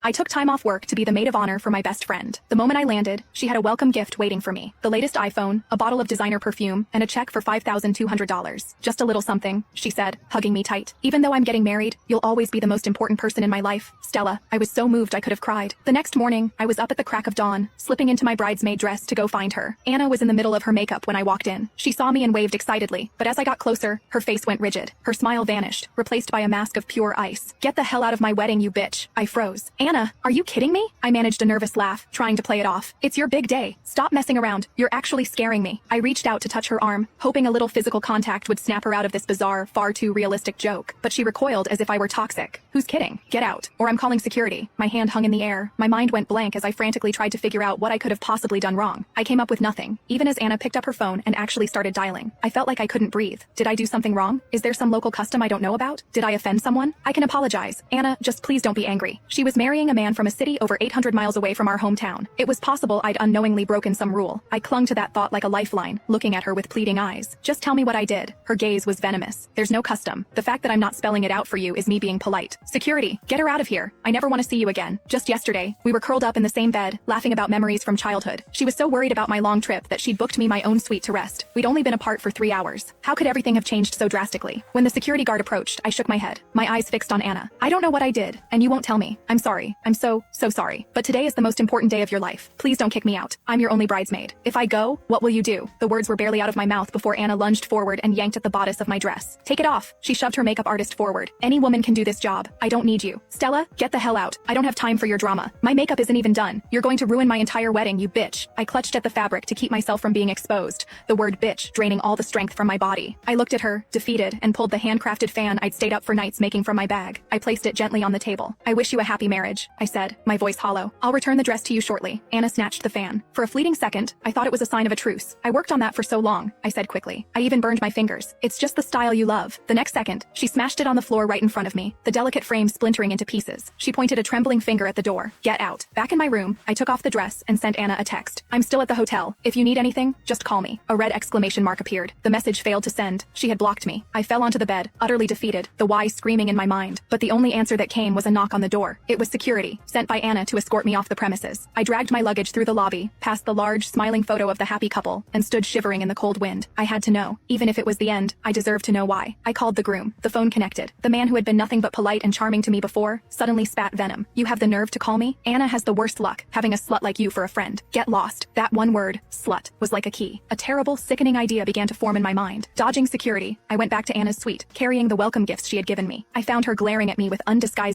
I took time off work to be the maid of honor for my best friend. The moment I landed, she had a welcome gift waiting for me. The latest iPhone, a bottle of designer perfume, and a check for $5,200. Just a little something, she said, hugging me tight. Even though I'm getting married, you'll always be the most important person in my life, Stella. I was so moved I could have cried. The next morning, I was up at the crack of dawn, slipping into my bridesmaid dress to go find her. Anna was in the middle of her makeup when I walked in. She saw me and waved excitedly, but as I got closer, her face went rigid. Her smile vanished, replaced by a mask of pure ice. Get the hell out of my wedding, you bitch. I froze. Anna, are you kidding me? I managed a nervous laugh, trying to play it off. It's your big day. Stop messing around. You're actually scaring me. I reached out to touch her arm, hoping a little physical contact would snap her out of this bizarre, far too realistic joke. But she recoiled as if I were toxic. Who's kidding? Get out, or I'm calling security. My hand hung in the air. My mind went blank as I frantically tried to figure out what I could have possibly done wrong. I came up with nothing, even as Anna picked up her phone and actually started dialing. I felt like I couldn't breathe. Did I do something wrong? Is there some local custom I don't know about? Did I offend someone? I can apologize. Anna, just please don't be angry. She was marrying a man from a city over 800 miles away from our hometown. It was possible I'd unknowingly broken some rule. I clung to that thought like a lifeline, looking at her with pleading eyes. Just tell me what I did. Her gaze was venomous. There's no custom. The fact that I'm not spelling it out for you is me being polite. Security, get her out of here. I never want to see you again. Just yesterday, we were curled up in the same bed, laughing about memories from childhood. She was so worried about my long trip that she'd booked me my own suite to rest. We'd only been apart for 3 hours. How could everything have changed so drastically? When the security guard approached, I shook my head, my eyes fixed on Anna. I don't know what I did, and you won't tell me. I'm sorry. I'm so sorry. But today is the most important day of your life. Please don't kick me out. I'm your only bridesmaid. If I go, what will you do? The words were barely out of my mouth before Anna lunged forward and yanked at the bodice of my dress. Take it off. She shoved her makeup artist forward. Any woman can do this job. I don't need you. Stella, get the hell out. I don't have time for your drama. My makeup isn't even done. You're going to ruin my entire wedding, you bitch. I clutched at the fabric to keep myself from being exposed, the word bitch draining all the strength from my body. I looked at her, defeated, and pulled the handcrafted fan I'd stayed up for nights making from my bag. I placed it gently on the table. I wish you a happy marriage, I said, my voice hollow. I'll return the dress to you shortly. Anna snatched the fan. For a fleeting second, I thought it was a sign of a truce. I worked on that for so long, I said quickly. I even burned my fingers. It's just the style you love. The next second, she smashed it on the floor right in front of me, the delicate frame splintering into pieces. She pointed a trembling finger at the door. Get out. Back in my room, I took off the dress and sent Anna a text. I'm still at the hotel. If you need anything, just call me. A red exclamation mark appeared. The message failed to send. She had blocked me. I fell onto the bed, utterly defeated, the why screaming in my mind. But the only answer that came was a knock on the door. It was security, sent by Anna to escort me off the premises. I dragged my luggage through the lobby, past the large, smiling photo of the happy couple, and stood shivering in the cold wind. I had to know. Even if it was the end, I deserved to know why. I called the groom. The phone connected. The man who had been nothing but polite and charming to me before, suddenly spat venom. You have the nerve to call me? Anna has the worst luck, having a slut like you for a friend. Get lost. That one word, slut, was like a key. A terrible, sickening idea began to form in my mind. Dodging security, I went back to Anna's suite, carrying the welcome gifts she had given me. I found her glaring at me with undisguised